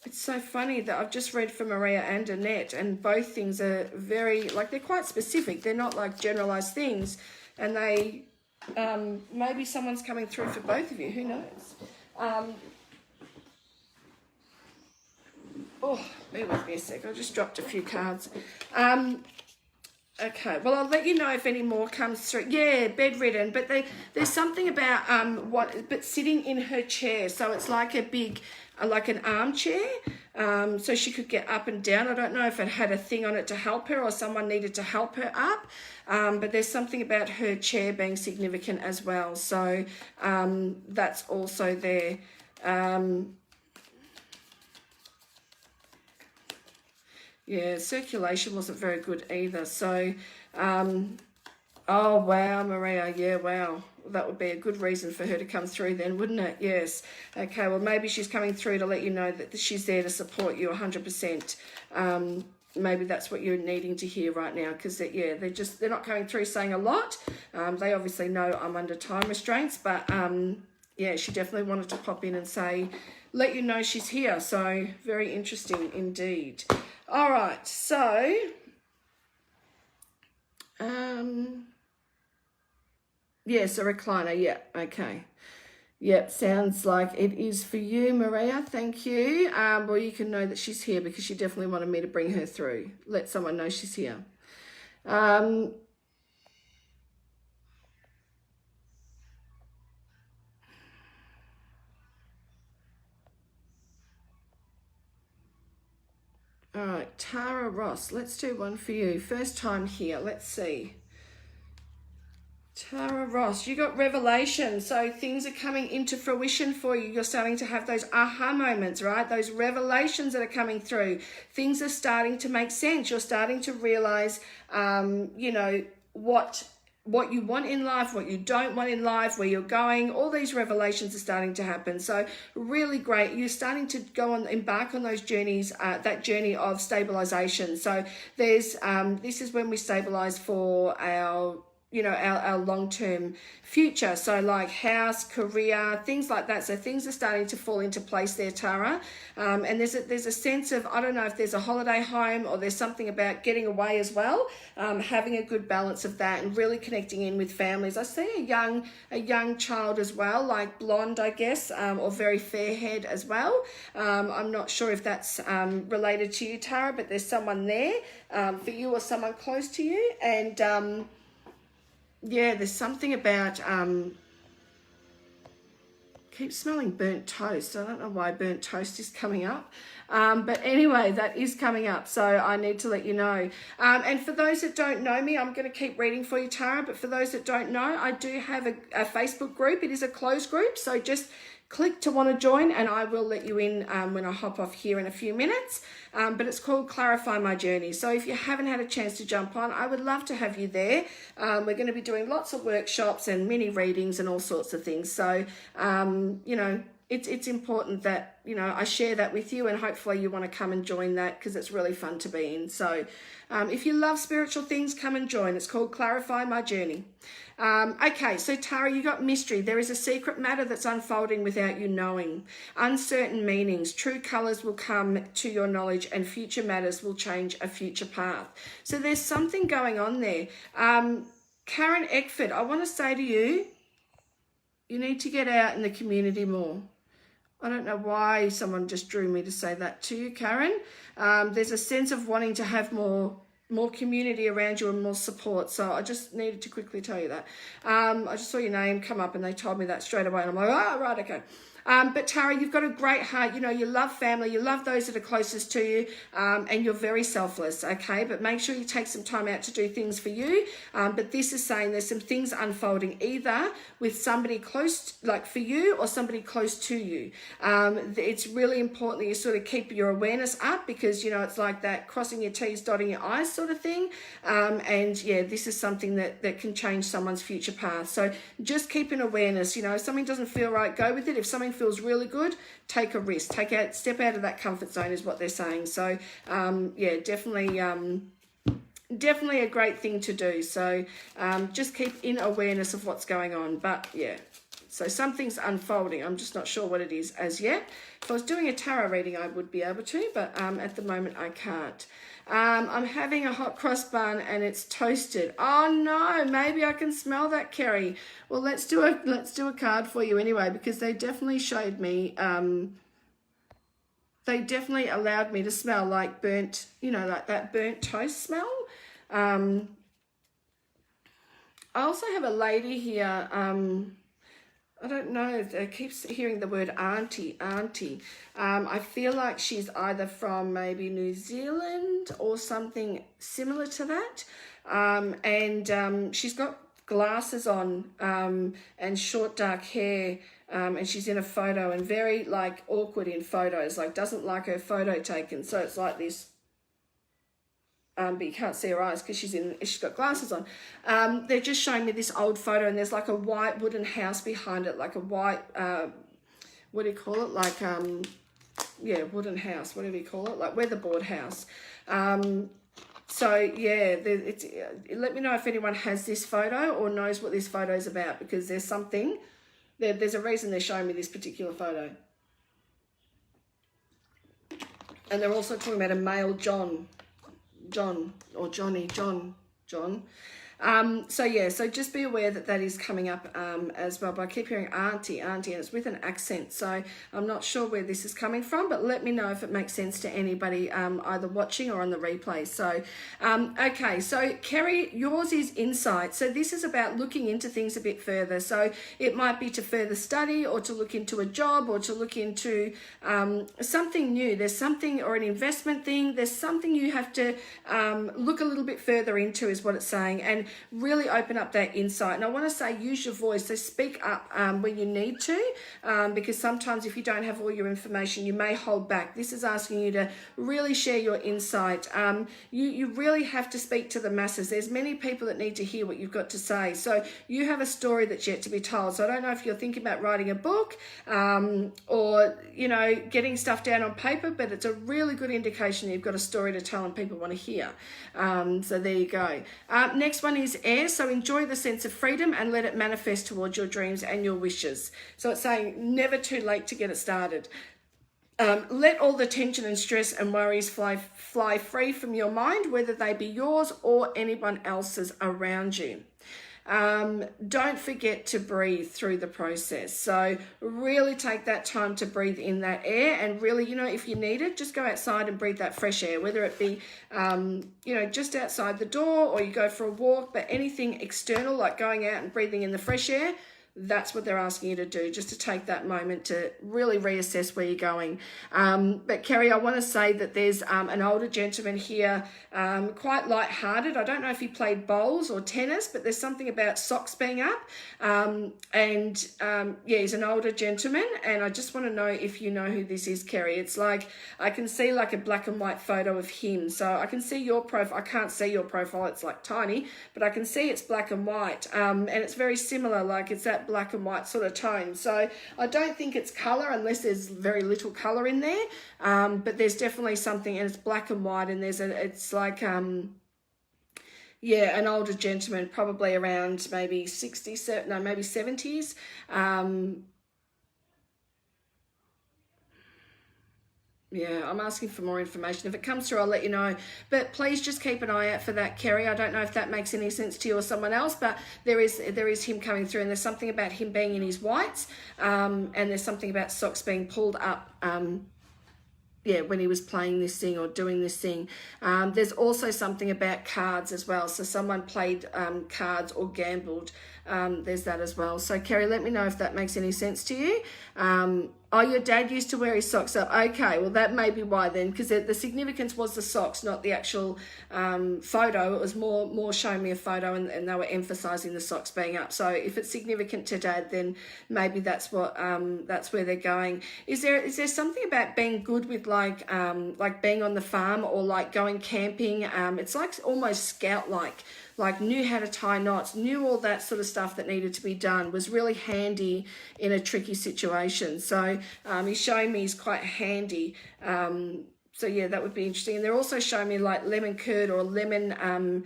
It's so funny that I've just read for Maria and Annette, and both things are very, like, they're quite specific. They're not like generalized things, and they, maybe someone's coming through for both of you, who knows? Oh, bear with me a sec, I just dropped a few cards. Okay, well, I'll let you know if any more comes through. Yeah, bedridden, but there's something about but sitting in her chair. So it's like a big, like an armchair, so she could get up and down. I don't know if it had a thing on it to help her or someone needed to help her up, but there's something about her chair being significant as well. So that's also there. Yeah, circulation wasn't very good either. So, oh, wow, Maria. Yeah, wow. That would be a good reason for her to come through then, wouldn't it? Yes. Okay, well, maybe she's coming through to let you know that she's there to support you 100%. Maybe that's what you're needing to hear right now because, yeah, they're not coming through saying a lot. They obviously know I'm under time restraints, but, yeah, she definitely wanted to pop in and say, let you know she's here. So, very interesting indeed. All right, so, yes, a recliner, yeah, okay. Yep, sounds like it is for you, Maria, thank you. Well, you can know that she's here because she definitely wanted me to bring her through. Let someone know she's here. All right, Tara Ross, let's do one for you. First time here, let's see. Tara Ross, you got revelation. So things are coming into fruition for you. You're starting to have those aha moments, right? Those revelations that are coming through. Things are starting to make sense. You're starting to realize, you know, what what you want in life, what you don't want in life, where you're going. All these revelations are starting to happen. So really great. You're starting to embark on those journeys, that journey of stabilization. So there's this is when we stabilize for our our long-term future. So like house, career, things like that. So things are starting to fall into place there, Tara. And there's a sense of, I don't know if there's a holiday home or there's something about getting away as well, having a good balance of that and really connecting in with families. I see a young child as well, like blonde, I guess, or very fair haired as well. I'm not sure if that's related to you, Tara, but there's someone there for you or someone close to you. And yeah, there's something about, keep smelling burnt toast. I don't know why burnt toast is coming up. But anyway, that is coming up. So I need to let you know. And for those that don't know me, I'm going to keep reading for you, Tara. But for those that don't know, I do have a Facebook group. It is a closed group. So just click to want to join and I will let you in when I hop off here in a few minutes. But it's called Clarify My Journey. So if you haven't had a chance to jump on, I would love to have you there. We're going to be doing lots of workshops and mini readings and all sorts of things. So, it's important that, I share that with you and hopefully you want to come and join that because it's really fun to be in. So if you love spiritual things, come and join. It's called Clarify My Journey. Okay, so Tara, you got mystery. There is a secret matter that's unfolding without you knowing. Uncertain meanings, true colours will come to your knowledge and future matters will change a future path. So there's something going on there. Karen Eckford, I want to say to you, you need to get out in the community more. I don't know why someone just drew me to say that to you, Karen. There's a sense of wanting to have more community around you and more support. So I just needed to quickly tell you that. I just saw your name come up and they told me that straight away. And I'm like, oh, right, okay. But Tara, you've got a great heart. You love family. You love those that are closest to you. And you're very selfless, okay? But make sure you take some time out to do things for you. But this is saying there's some things unfolding either with somebody close, like for you, or somebody close to you. It's really important that you sort of keep your awareness up because, it's like that crossing your T's, dotting your I's sort of thing. And yeah, this is something that can change someone's future path. So just keep an awareness. If something doesn't feel right, go with it. If something feels really good, take a risk, step out of that comfort zone is what they're saying. So yeah, definitely a great thing to do. So just keep in awareness of what's going on. But yeah, so something's unfolding. I'm just not sure what it is as yet. If I was doing a tarot reading, I would be able to, but at the moment I can't. I'm having a hot cross bun and it's toasted. Oh no, maybe I can smell that, Kerry. Well, let's do a card for you anyway, because they definitely showed me, they definitely allowed me to smell like burnt, like that burnt toast smell. I also have a lady here, I don't know, I keep hearing the word auntie. I feel like she's either from maybe New Zealand or something similar to that. And she's got glasses on and short dark hair, and she's in a photo and very like awkward in photos, like doesn't like her photo taken. So it's like this. But you can't see her eyes because she's got glasses on. They're just showing me this old photo and there's like a white wooden house behind it, like a white, what do you call it? Like, yeah, wooden house, whatever you call it, like weatherboard house. So yeah, let me know if anyone has this photo or knows what this photo is about, because there's something, there's a reason they're showing me this particular photo. And they're also talking about a male John. So yeah, so just be aware that is coming up as well. But I keep hearing auntie, and it's with an accent. So I'm not sure where this is coming from, but let me know if it makes sense to anybody either watching or on the replay. So, okay, so Kerry, yours is insight. So this is about looking into things a bit further. So it might be to further study or to look into a job or to look into something new. There's something, or an investment thing. There's something you have to look a little bit further into is what it's saying. And really open up that insight. And I want to say, use your voice. So speak up when you need to, because sometimes if you don't have all your information, you may hold back. This is asking you to really share your insight. You really have to speak to the masses. There's many people that need to hear what you've got to say. So you have a story that's yet to be told. So I don't know if you're thinking about writing a book or, you know, getting stuff down on paper, but it's a really good indication that you've got a story to tell and people want to hear. So there you go. Next one is air. So enjoy the sense of freedom and let it manifest towards your dreams and your wishes. So it's saying never too late to get it started. Let all the tension and stress and worries fly free from your mind, whether they be yours or anyone else's around you. Don't forget to breathe through the process. So really take that time to breathe in that air, and really, you know, if you need it, just go outside and breathe that fresh air, whether it be, you know, just outside the door or you go for a walk, but anything external like going out and breathing in the fresh air. That's what they're asking you to do, just to take that moment to really reassess where you're going. But Kerry, I want to say that there's an older gentleman here, quite light-hearted. I don't know if he played bowls or tennis, but there's something about socks being up. Yeah, he's an older gentleman, and I just want to know if you know who this is, Kerry. It's like, I can see like a black and white photo of him. So I can see your profile. I can't see your profile. It's like tiny, but I can see it's black and white. And it's very similar, like it's that black and white sort of tone. So I don't think it's color unless there's very little color in there, but there's definitely something, and it's black and white, and it's like yeah, an older gentleman, probably around maybe 60s, no, maybe 70s. Yeah, I'm asking for more information. If it comes through, I'll let you know. But please just keep an eye out for that, Kerry. I don't know if that makes any sense to you or someone else, but there is him coming through, and there's something about him being in his whites, and there's something about socks being pulled up, yeah, when he was playing this thing or doing this thing. There's also something about cards as well. So someone played cards or gambled. There's that as well. So Kerry, let me know if that makes any sense to you. Oh, your dad used to wear his socks up. Okay, well, that may be why then, because the significance was the socks, not the actual photo. It was more showing me a photo, and they were emphasising the socks being up. So if it's significant to dad, then maybe that's what that's where they're going. Is there something about being good with like being on the farm or like going camping? It's like almost scout-like knew how to tie knots, knew all that sort of stuff that needed to be done, was really handy in a tricky situation. So he's showing me he's quite handy. So yeah, that would be interesting. And they're also showing me like lemon curd or lemon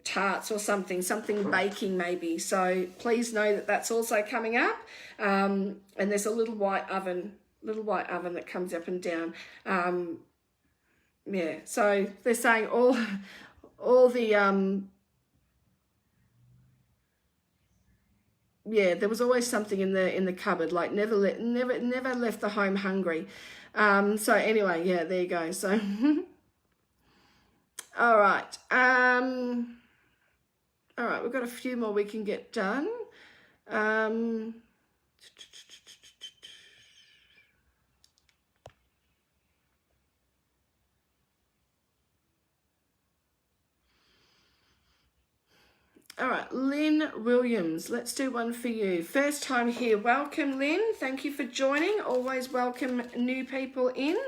tarts or something baking maybe. So please know that that's also coming up. And there's a little white oven that comes up and down. Yeah, so they're saying all the yeah, there was always something in the cupboard, like never left the home hungry. So anyway, yeah, there you go. So all right, we've got a few more we can get done. All right, Lynn Williams, let's do one for you. First time here. Welcome, Lynn. Thank you for joining. Always welcome new people in.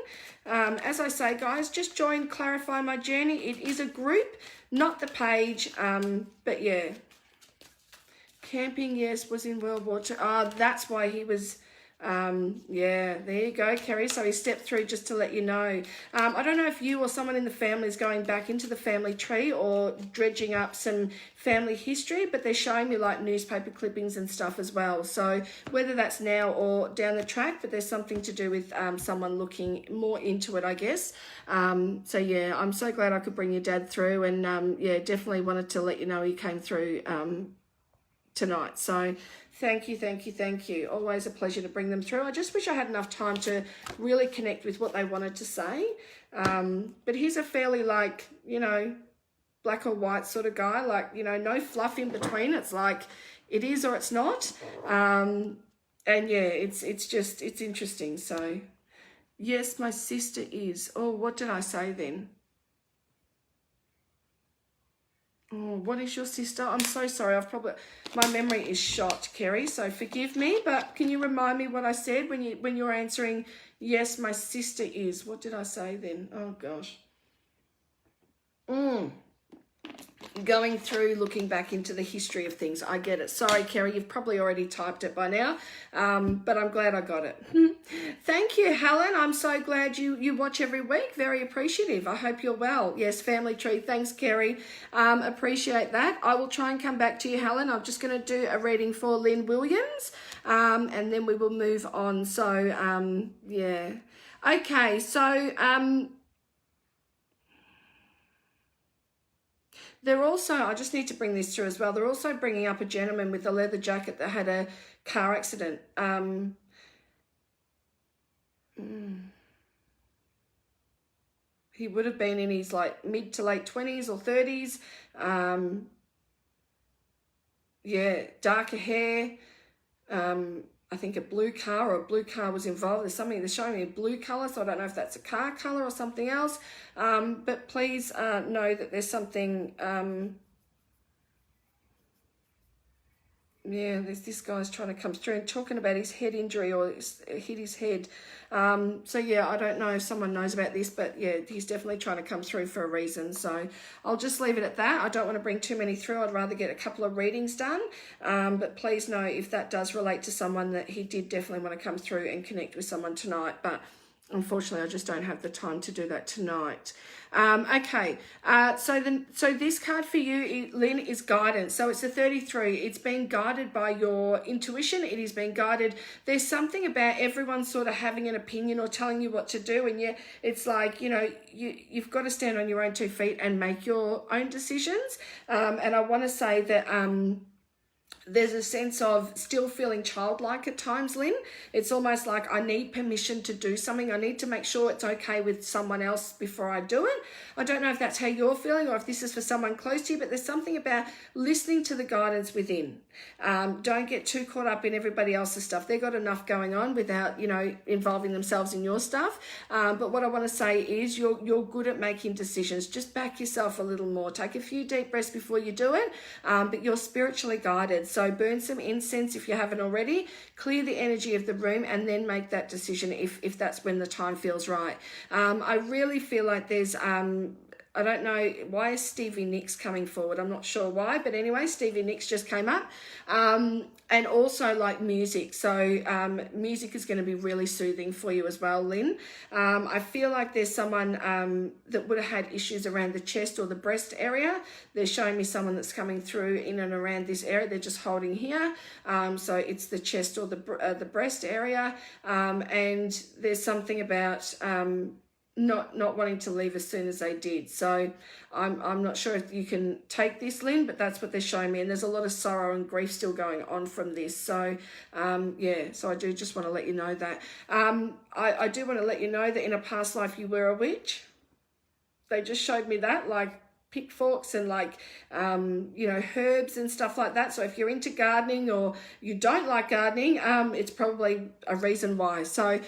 As I say, guys, just join Clarify My Journey. It is a group, not the page, but yeah. Camping, yes, was in World War II. Oh, that's why he was... yeah, there you go, Kerry. So he stepped through just to let you know. I don't know if you or someone in the family is going back into the family tree or dredging up some family history, but they're showing me like newspaper clippings and stuff as well. So whether that's now or down the track, but there's something to do with someone looking more into it, I guess. So yeah, I'm so glad I could bring your dad through, and yeah, definitely wanted to let you know he came through tonight. So thank you. Always a pleasure to bring them through. I just wish I had enough time to really connect with what they wanted to say. But he's a fairly like, you know, black or white sort of guy, like, you know, no fluff in between. It's like it is or it's not. And yeah, it's interesting. So yes, my sister is. Oh, what did I say then? Oh, what is your sister? I'm so sorry. My memory is shot, Kerry. So forgive me. But can you remind me what I said when you're answering? Yes, my sister is. What did I say then? Oh gosh. Going through, looking back into the history of things. I get it. Sorry, Kerry, you've probably already typed it by now, but I'm glad I got it. Thank you, Helen. I'm so glad you watch every week. Very appreciative. I hope you're well. Yes, family tree. Thanks, Kerry. Appreciate that. I will try and come back to you, Helen. I'm just going to do a reading for Lynn Williams, and then we will move on. So, yeah. Okay, so... they're also, I just need to bring this through as well, they're also bringing up a gentleman with a leather jacket that had a car accident. He would have been in his like mid to late 20s or 30s. Yeah, darker hair. I think a blue car was involved. They're showing me a blue colour, so I don't know if that's a car colour or something else. But please know that there's something... yeah, there's this guy's trying to come through and talking about his head injury or hit his head. So yeah, I don't know if someone knows about this, but yeah, he's definitely trying to come through for a reason. So I'll just leave it at that. I don't want to bring too many through. I'd rather get a couple of readings done. But please know if that does relate to someone, that he did definitely want to come through and connect with someone tonight. But unfortunately, I just don't have the time to do that tonight. Okay, so this card for you, Lynn, is guidance. So it's a 33. It's being guided by your intuition. It is being guided. There's something about everyone sort of having an opinion or telling you what to do, and yeah, it's like, you know, you've got to stand on your own 2 feet and make your own decisions. And I want to say that there's a sense of still feeling childlike at times, Lynn. It's almost like I need permission to do something. I need to make sure it's okay with someone else before I do it. I don't know if that's how you're feeling or if this is for someone close to you, but there's something about listening to the guidance within. Don't get too caught up in everybody else's stuff. They've got enough going on without, you know, involving themselves in your stuff. But what I want to say is you're good at making decisions. Just back yourself a little more. Take a few deep breaths before you do it, but you're spiritually guided. So burn some incense if you haven't already, clear the energy of the room, and then make that decision if that's when the time feels right. I really feel like there's I don't know, why is Stevie Nicks coming forward? I'm not sure why, but anyway, Stevie Nicks just came up. And also like music. So music is going to be really soothing for you as well, Lynn. I feel like there's someone that would have had issues around the chest or the breast area. They're showing me someone that's coming through in and around this area. They're just holding here. So it's the chest or the breast area. And there's something about... not wanting to leave as soon as they did. So I'm not sure if you can take this, Lynn, but that's what they're showing me. And there's a lot of sorrow and grief still going on from this. So yeah, so I do just want to let you know that. I do want to let you know that in a past life you were a witch. They just showed me that, like pitchforks and like you know, herbs and stuff like that. So if you're into gardening or you don't like gardening, it's probably a reason why. So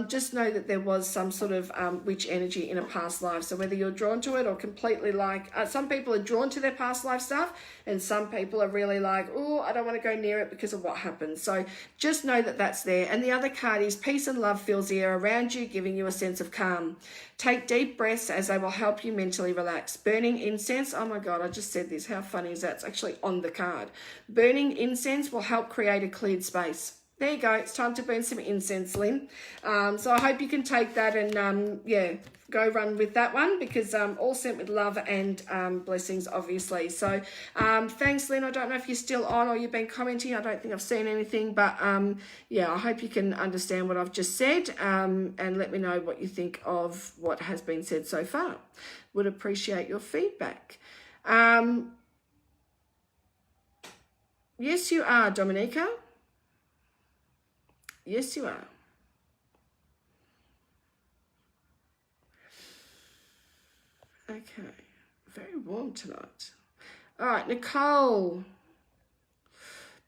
just know that there was some sort of witch energy in a past life. So whether you're drawn to it or completely like some people are drawn to their past life stuff, and some people are really like, oh, I don't want to go near it because of what happened. So just know that that's there. And the other card is peace and love fills the air around you, giving you a sense of calm. Take deep breaths as they will help you mentally relax. Burning incense, oh my God, I just said this. How funny is that? It's actually on the card. Burning incense will help create a cleared space. There you go. It's time to burn some incense, Lynn. So I hope you can take that and, yeah, go run with that one, because all sent with love and blessings, obviously. So thanks, Lynn. I don't know if you're still on or you've been commenting. I don't think I've seen anything, but yeah, I hope you can understand what I've just said and let me know what you think of what has been said so far. Would appreciate your feedback. Yes, you are, Dominica. Yes, you are. Okay, very warm tonight. All right, Nicole.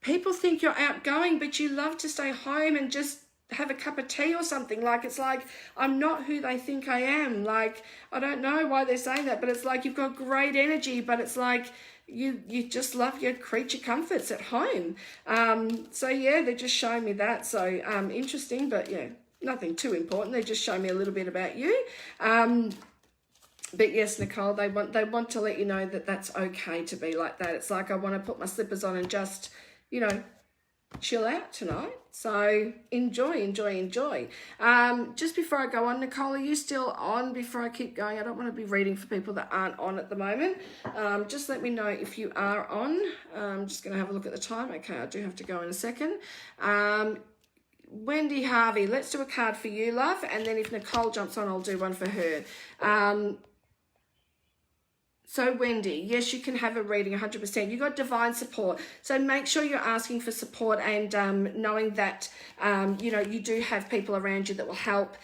People think you're outgoing, but you love to stay home and just have a cup of tea or something. Like, it's like, I'm not who they think I am. Like, I don't know why they're saying that, but it's like, you've got great energy, but it's like, you just love your creature comforts at home. So yeah, they're just showing me that. So interesting, but yeah, nothing too important. They just show me a little bit about you. But yes, Nicole, they want to let you know that that's okay to be like that. It's like, I want to put my slippers on and just, you know, chill out tonight. So enjoy. Just before I go on, Nicole, are you still on before I keep going? I don't want to be reading for people that aren't on at the moment. Just let me know if you are on. I'm just going to have a look at the time. Okay, I do have to go in a second. Wendy Harvey, let's do a card for you, love. And then if Nicole jumps on, I'll do one for her. So Wendy, yes, you can have a reading 100%. You got divine support. So make sure you're asking for support and knowing that, you know, you do have people around you that will help.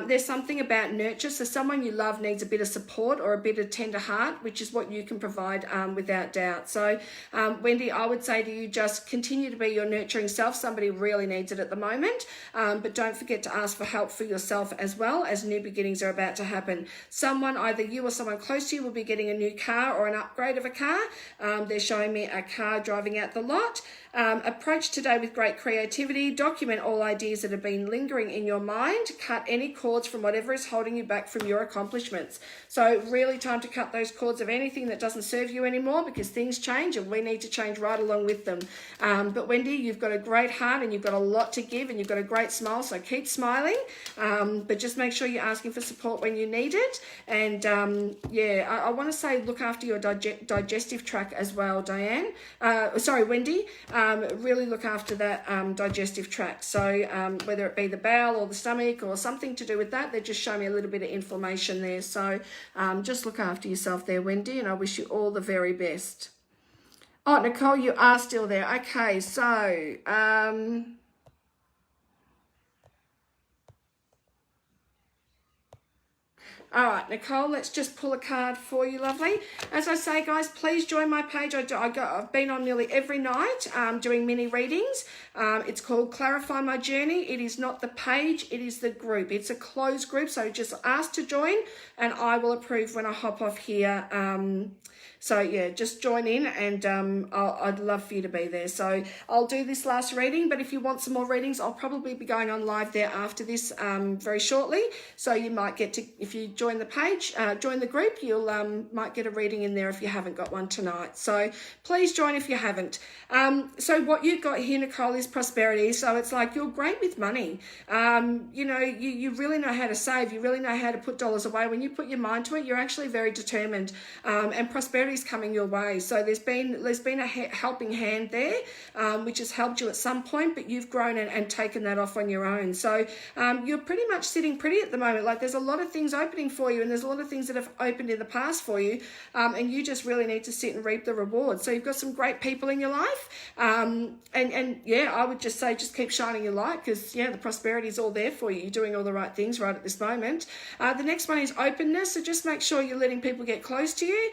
There's something about nurture. So someone you love needs a bit of support or a bit of tender heart, which is what you can provide without doubt. So Wendy, I would say to you, just continue to be your nurturing self. Somebody really needs it at the moment. But don't forget to ask for help for yourself as well, as new beginnings are about to happen. Someone, either you or someone close to you, will be getting a new car or an upgrade of a car. They're showing me a car driving out the lot. Approach today with great creativity. Document all ideas that have been lingering in your mind. Cut any cords from whatever is holding you back from your accomplishments. So really time to cut those cords of anything that doesn't serve you anymore, because things change and we need to change right along with them. But Wendy, you've got a great heart and you've got a lot to give and you've got a great smile, so keep smiling. But just make sure you're asking for support when you need it. And yeah, I want to say look after your digestive tract as well, Wendy. Really look after that digestive tract. So whether it be the bowel or the stomach or something to do with that, they just show me a little bit of inflammation there. So just look after yourself there, Wendy, and I wish you all the very best. Oh, Nicole, you are still there. Okay, so all right, Nicole, let's just pull a card for you, lovely. As I say, guys, please join my page. I've been on nearly every night doing mini readings. It's called Clarify My Journey. It is not the page, it is the group. It's a closed group, so just ask to join and I will approve when I hop off here. So yeah, just join in and I'd love for you to be there. So I'll do this last reading, but if you want some more readings, I'll probably be going on live there after this very shortly. So you might get to, if you join the page, join the group, you'll might get a reading in there if you haven't got one tonight. So please join if you haven't. So what you've got here, Nicole, is prosperity. So it's like you're great with money. You know, you really know how to save. You really know how to put dollars away. When you put your mind to it, you're actually very determined. And prosperity is coming your way. So there's been a helping hand there, which has helped you at some point, but you've grown and taken that off on your own. So you're pretty much sitting pretty at the moment. Like there's a lot of things opening for you and there's a lot of things that have opened in the past for you, and you just really need to sit and reap the rewards. So you've got some great people in your life, and yeah, I would just say just keep shining your light, because yeah, the prosperity is all there for you. You're doing all the right things right at this moment. The next one is openness, so just make sure you're letting people get close to you.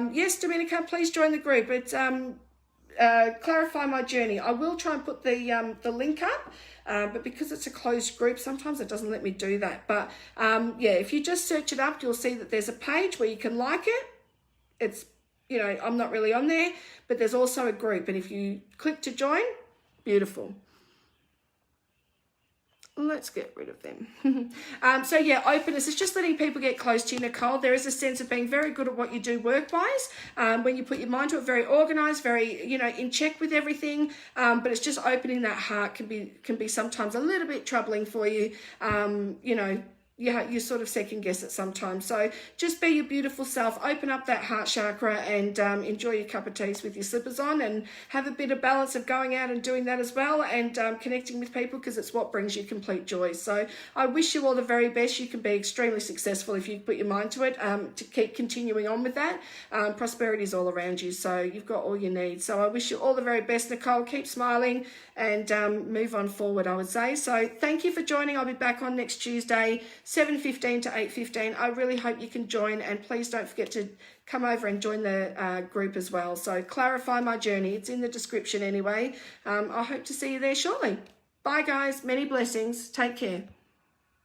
Yes, Dominica, please join the group. It's Clarify My Journey. I will try and put the link up, but because it's a closed group, sometimes it doesn't let me do that. But yeah, if you just search it up, you'll see that there's a page where you can like it. It's, you know, I'm not really on there, but there's also a group. And if you click to join, beautiful. Let's get rid of them. So yeah, openness is just letting people get close to you, Nicole. There is a sense of being very good at what you do work-wise. When you put your mind to it, very organised, very, you know, in check with everything. But it's just opening that heart can be sometimes a little bit troubling for you. You know, you sort of second guess it sometimes. So just be your beautiful self, open up that heart chakra and enjoy your cup of tea with your slippers on, and have a bit of balance of going out and doing that as well, and connecting with people, because it's what brings you complete joy. So I wish you all the very best. You can be extremely successful if you put your mind to it, to keep continuing on with that. Prosperity is all around you, so you've got all you need. So I wish you all the very best, Nicole. Keep smiling and move on forward, I would say. So thank you for joining. I'll be back on next Tuesday, 7:15 to 8:15. I really hope you can join, and please don't forget to come over and join the group as well. So Clarify My Journey. It's in the description anyway. I hope to see you there shortly. Bye, guys. Many blessings. Take care.